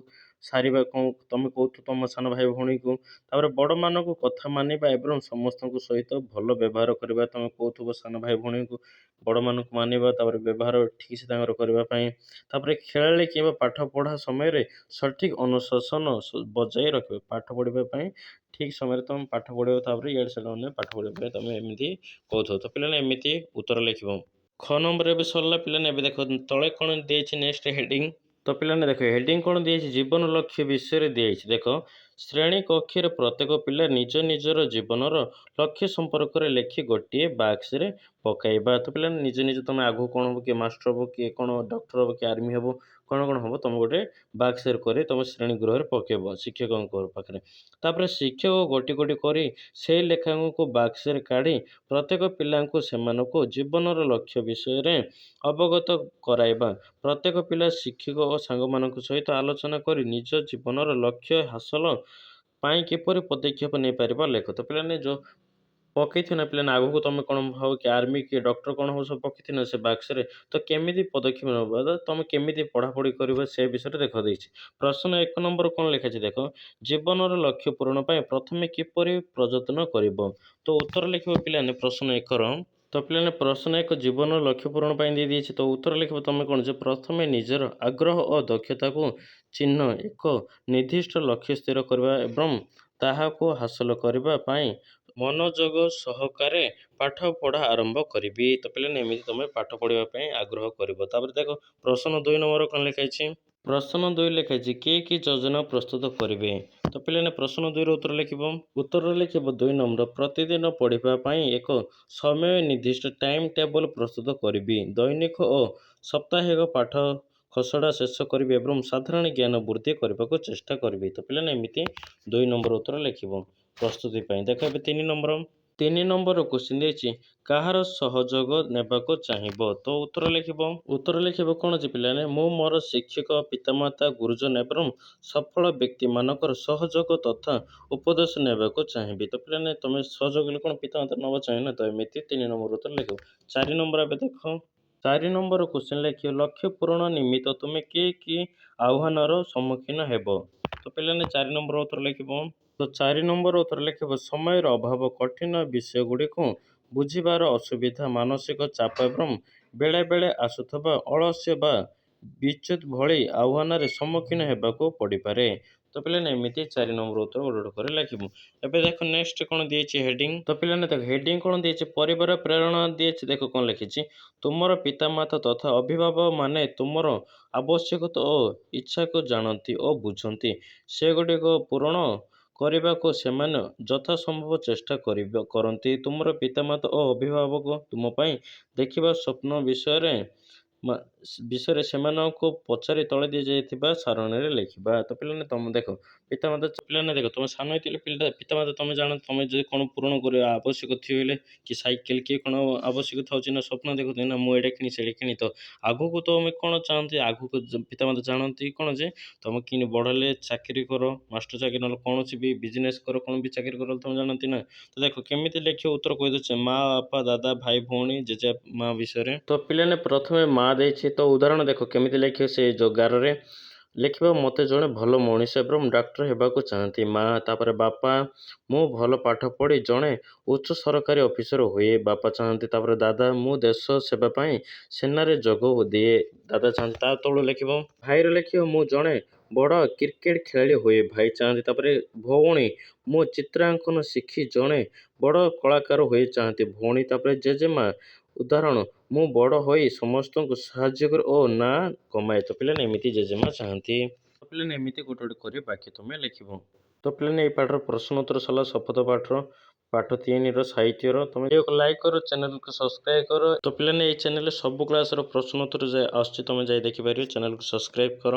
ସାରିବା କ'ଣ ତମେ କହୁଥିବ ତମ ସାନ ଭାଇ ଭଉଣୀକୁ। ତାପରେ ବଡ଼ମାନଙ୍କୁ କଥା ମାନିବା ଏବଂ ସମସ୍ତଙ୍କ ସହିତ ଭଲ ବ୍ୟବହାର କରିବା ତମେ କହୁଥିବ ସାନ ଭାଇ ଭଉଣୀଙ୍କୁ ବଡ଼ମାନଙ୍କୁ ମାନିବା ତାପରେ ବ୍ୟବହାର ଠିକ୍ସେ ତାଙ୍କର କରିବା ପାଇଁ। ତାପରେ ଖେଳାଳି କିମ୍ବା ପାଠ ପଢ଼ା ସମୟରେ ସଠିକ୍ ଅନୁଶାସନ ବଜାୟ ରଖିବ। ପାଠ ପଢ଼ିବା ପାଇଁ ଠିକ୍ ସମୟରେ ତମେ ପାଠ ପଢ଼ିବ ତାପରେ ଇଆଡ଼େ ସିଆଡ଼େ ପାଠ ପଢ଼ିବା ପାଇଁ ତମେ ଏମିତି କହୁଥିବ। ତ ପିଲାମାନେ ଏମିତି ଉତ୍ତର ଲେଖିବ। ଖ ନମ୍ବର ଏବେ ସରିଲା ପିଲାମାନେ। ଏବେ ଦେଖ ତଳେ କ'ଣ ଦିଆଯାଇଛି ନେକ୍ସଟ ହେଡ଼ିଂ। ତ ପିଲାମାନେ ଦେଖ ହେଡ଼ିଂ କ'ଣ ଦିଆଯାଇଛି ଜୀବନ ଲକ୍ଷ୍ୟ ବିଷୟରେ ଦିଆଯାଇଛି। ଦେଖ ଶ୍ରେଣୀ କକ୍ଷରେ ପ୍ରତ୍ୟେକ ପିଲା ନିଜ ନିଜର ଜୀବନର ଲକ୍ଷ୍ୟ ସମ୍ପର୍କରେ ଲେଖି ଗୋଟିଏ ବାକ୍ସରେ ପକାଇବା। ତ ପିଲାମାନେ ନିଜ ତମେ ଆଗକୁ କ'ଣ ହେବ କିଏ ମାଷ୍ଟର ହେବ କିଏ କ'ଣ ଡକ୍ଟର ହେବ କିଏ ଆର୍ମି ହେବ କ'ଣ ହେବ ତମେ ଗୋଟେ ବାକ୍ସରେ କରି ତମ ଶ୍ରେଣୀ ଗୃହରେ ପକାଇବ ଶିକ୍ଷକଙ୍କ ପାଖରେ। ତାପରେ ଶିକ୍ଷକ ଗୋଟି କରି ସେଇ ଲେଖାଙ୍କୁ ବାକ୍ସରେ କାଢ଼ି ପ୍ରତ୍ୟେକ ପିଲାଙ୍କୁ ସେମାନଙ୍କୁ ଜୀବନର ଲକ୍ଷ୍ୟ ବିଷୟରେ ଅବଗତ କରାଇବା। ପ୍ରତ୍ୟେକ ପିଲା ଶିକ୍ଷକ ଓ ସାଙ୍ଗମାନଙ୍କ ସହିତ ଆଲୋଚନା କରି ନିଜ ଜୀବନର ଲକ୍ଷ୍ୟ ହାସଲ ପାଇଁ କିପରି ପଦକ୍ଷେପ ନେଇପାରିବ ଲେଖ। ତ ପିଲାମାନେ ଯେଉଁ ପକେଇଥିବ ନା ପିଲାମାନେ ଆଗକୁ ତମେ କ'ଣ ହେବ କି ଆର୍ମି କି ଡକ୍ଟର କ'ଣ ହେବ ସବୁ ପକେଇଥିବ ନା ସେ ବାକ୍ସରେ। ତ କେମିତି ପଦକ୍ଷେପ ନେବ ତମେ କେମିତି ପଢ଼ାପଢ଼ି କରିବ ସେ ବିଷୟରେ ଦେଖ ଦେଇଛି। ପ୍ରଶ୍ନ 1 ନମ୍ବର କ'ଣ ଲେଖାଛି ଦେଖ ଜୀବନର ଲକ୍ଷ୍ୟ ପୂରଣ ପାଇଁ ପ୍ରଥମେ କିପରି ପ୍ରଯତ୍ନ କରିବ। ତ ଉତ୍ତର ଲେଖିବ ପିଲାମାନେ ପ୍ରଶ୍ନ 1ର। ତ ପିଲାମାନେ ପ୍ରଶ୍ନ 1 ଜୀବନର ଲକ୍ଷ୍ୟ ପୂରଣ ପାଇଁ ଦେଇଛି। ତ ଉତ୍ତର ଲେଖିବ ତମେ କ'ଣ ଯେ ପ୍ରଥମେ ନିଜର ଆଗ୍ରହ ଓ ଦକ୍ଷତାକୁ ଚିହ୍ନ ଏକ ନିର୍ଦ୍ଦିଷ୍ଟ ଲକ୍ଷ୍ୟ ସ୍ଥିର କରିବା ଏବଂ ତାହାକୁ ହାସଲ କରିବା ପାଇଁ ମନୋଯୋଗ ସହକାରେ ପାଠ ପଢ଼ା ଆରମ୍ଭ କରିବି। ତ ପିଲାମାନେ ଏମିତି ତମେ ପାଠ ପଢ଼ିବା ପାଇଁ ଆଗ୍ରହ କରିବ। ତାପରେ ଦେଖ ପ୍ରଶ୍ନ 2 ନମ୍ବର କ'ଣ ଲେଖାଇଛି। ପ୍ରଶ୍ନ 2 ଲେଖାଇଛି କି ଯୋଜନା ପ୍ରସ୍ତୁତ କରିବେ। ତ ପିଲାମାନେ ପ୍ରଶ୍ନ 2ର ଉତ୍ତର ଲେଖିବ। ଉତ୍ତର ଲେଖିବ 2 ନମ୍ବର ପ୍ରତିଦିନ ପଢ଼ିବା ପାଇଁ ଏକ ସମୟ ନିର୍ଦ୍ଦିଷ୍ଟ ଟାଇମ୍ ଟେବଲ୍ ପ୍ରସ୍ତୁତ କରିବି। ଦୈନିକ ଓ ସାପ୍ତାହିକ ପାଠ ଖସଡ଼ା ଶେଷ କରିବି ଏବଂ ସାଧାରଣ ଜ୍ଞାନ ବୃଦ୍ଧି କରିବାକୁ ଚେଷ୍ଟା କରିବି। ତ ପିଲାମାନେ ଏମିତି 2 ନମ୍ବର ଉତ୍ତର ଲେଖିବ ପ୍ରସ୍ତୁତି ପାଇଁ। ଦେଖ ଏବେ 3 ନମ୍ବର କୋଶ୍ଚିନ୍ ଦେଇଛି କାହାର ସହଯୋଗ ନେବାକୁ ଚାହିଁବ। ତ ଉତ୍ତର ଲେଖିବ କ'ଣ ଯେ ପିଲାମାନେ ମୁଁ ମୋର ଶିକ୍ଷକ ପିତାମାତା ଗୁରୁଜନ ଏବଂ ସଫଳ ବ୍ୟକ୍ତିମାନଙ୍କର ସହଯୋଗ ତଥା ଉପଦେଶ ନେବାକୁ ଚାହିଁବି। ତ ପିଲାମାନେ ତମେ ସହଯୋଗ ହେଲେ କ'ଣ ପିତାମାତା ନେବା ଚାହିଁବ ନା ତ ଏମିତି 3 ନମ୍ବର ଉତ୍ତର ଲେଖିବ। 4 ନମ୍ବର ଏବେ ଦେଖ 4 ନମ୍ବର କୋଶ୍ଚିନ୍ ଲେଖିବ ଲକ୍ଷ୍ୟ ପୂରଣ ନିମିତ୍ତ ତୁମେ କି ଆହ୍ୱାନର ସମ୍ମୁଖୀନ ହେବ। ତ ପିଲାମାନେ 4 ନମ୍ବର ଉତ୍ତର ଲେଖିବ। ତ 4 ନମ୍ବର ଉତ୍ତର ଲେଖିବ ସମୟର ଅଭାବ କଠିନ ବିଷୟଗୁଡ଼ିକୁ ବୁଝିବାର ଅସୁବିଧା ମାନସିକ ଚାପ ଏବଂ ବେଳେବେଳେ ଆସୁଥିବା ଅଳସ୍ୟ ବା ବିଚ୍ୟୁତ ଭଳି ଆହ୍ୱାନରେ ସମ୍ମୁଖୀନ ହେବାକୁ ପଡ଼ିପାରେ। ତ ପିଲାମାନେ ଏମିତି 4 ନମ୍ବର ଉତ୍ତର ଗୋଟେ କରି ଲେଖିବ। ଏବେ ଦେଖ ନେକ୍ସଟ କ'ଣ ଦିଆଯାଇଛି ହେଡ଼ିଂ। ତ ପିଲାମାନେ ଦେଖ ହେଡ଼ିଂ କ'ଣ ଦିଆଯାଇଛି ପରିବାର ପ୍ରେରଣା ଦିଆଯାଇଛି। ଦେଖ କ'ଣ ଲେଖିଛି ତୁମର ପିତାମାତା ତଥା ଅଭିଭାବକମାନେ ତୁମର ଆବଶ୍ୟକତା ଓ ଇଚ୍ଛାକୁ ଜାଣନ୍ତି ଓ ବୁଝନ୍ତି ସେଗୁଡ଼ିକ ପୂରଣ କରିବାକୁ ସେମାନେ ଯଥାସମ୍ଭବ ଚେଷ୍ଟା କରନ୍ତି। ତୁମର ପିତାମାତା ଓ ଅଭିଭାବକ ତୁମ ପାଇଁ ଦେଖିବା ସ୍ୱପ୍ନ ବିଷୟରେ ବିଷୟରେ ସେମାନଙ୍କୁ ପଚାରି ତଳେ ଦିଆଯାଇଥିବା ସାରଣୀରେ ଲେଖିବା। ତ ପିଲାମାନେ ତମେ ଦେଖ ପିତାମାତା ପିଲାମାନେ ଦେଖ ତମେ ସାନ ହେଇଥିଲେ ପିତାମାତା ତମେ ଜାଣ ତମେ ଯଦି କ'ଣ ପୂରଣ କରିବା ଆବଶ୍ୟକ ଥିଲେ କି ସାଇକେଲ କିଏ କ'ଣ ଆବଶ୍ୟକ ଥାଉଛି ନା ସ୍ୱପ୍ନ ଦେଖୁଛନ୍ତି ନା ମୁଁ ଏଇଟା କିଣି ସେଇଟା କିଣି। ତ ଆଗକୁ ତମେ କ'ଣ ଚାହାନ୍ତି ଆଗକୁ ପିତାମାତା ଜାଣନ୍ତି କ'ଣ ଯେ ତମେ କିଣି ବଡ଼ ହେଲେ ଚାକିରି କର ମାଷ୍ଟର ଚାକିରି ନହେଲେ କୌଣସି ବି ବିଜନେସ୍ କର କ'ଣ ବି ଚାକିରି କର ତମେ ଜାଣନ୍ତି ନା। ତ ଦେଖ କେମିତି ଲେଖିବ ଉତ୍ତର କହିଦେଉଛି ମା ବାପା ଦାଦା ଭାଇ ଭଉଣୀ ଜେଜେ ମା ବିଷୟରେ। ତ ପିଲାମାନେ ପ୍ରଥମେ ମା ଦେଇଛି ତ ଉଦାହରଣ ଦେଖ କେମିତି ଲେଖିବ ସେ ଯୋଗାରରେ ଲେଖିବ ମୋତେ ଜଣେ ଭଲ ମଣିଷ ଏବଂ ଡାକ୍ତର ହେବାକୁ ଚାହାନ୍ତି ମା। ତାପରେ ବାପା ମୁଁ ଭଲ ପାଠ ପଢ଼ି ଜଣେ ଉଚ୍ଚ ସରକାରୀ ଅଫିସର ହୁଏ ବାପା ଚାହାନ୍ତି। ତାପରେ ଦାଦା ମୁଁ ଦେଶ ସେବା ପାଇଁ ସେନାରେ ଯୋଗ ଦିଏ ଦାଦା ଚାହାନ୍ତି। ତା ତଳୁ ଲେଖିବ ଭାଇର ଲେଖିବ ମୁଁ ଜଣେ ବଡ଼ କ୍ରିକେଟ ଖେଳାଳି ହୁଏ ଭାଇ ଚାହାନ୍ତି। ତାପରେ ଭଉଣୀ ମୁଁ ଚିତ୍ରାଙ୍କନ ଶିଖି ଜଣେ ବଡ଼ କଳାକାର ହୋଇ ଚାହାନ୍ତି ଭଉଣୀ। ତାପରେ ଜେଜେମା ଉଦାହରଣ ମୁଁ ବଡ଼ ହୋଇ ସମସ୍ତଙ୍କୁ ସାହାଯ୍ୟ କରେ ଓ ନାଁ କମାଏ। ତ ପିଲାମାନେ ଏମିତି ଜେଜେମା ଚାହାନ୍ତି। ତ ପିଲାମାନେ ଏମିତି ଗୋଟେ ଗୋଟେ କରି ବାକ୍ୟ ତମେ ଲେଖିବ। ତ ପିଲାମାନେ ଏଇ ପାଠର ପ୍ରଶ୍ନ ଉତ୍ତର ସରିଲା ଶପଥ ପାଠର ପାଠ 3ର ସାହିତ୍ୟର। ତମେ ଲାଇକ୍ କର ଚ୍ୟାନେଲକୁ ସବସ୍କ୍ରାଇବ୍ କର। ତ ପିଲାମାନେ ଏଇ ଚ୍ୟାନେଲରେ ସବୁ କ୍ଲାସ୍ର ପ୍ରଶ୍ନ ଉତ୍ତର ଆସୁଛି ତମେ ଯାଇ ଦେଖିପାରିବ ଚ୍ୟାନେଲକୁ ସବସ୍କ୍ରାଇବ୍ କର।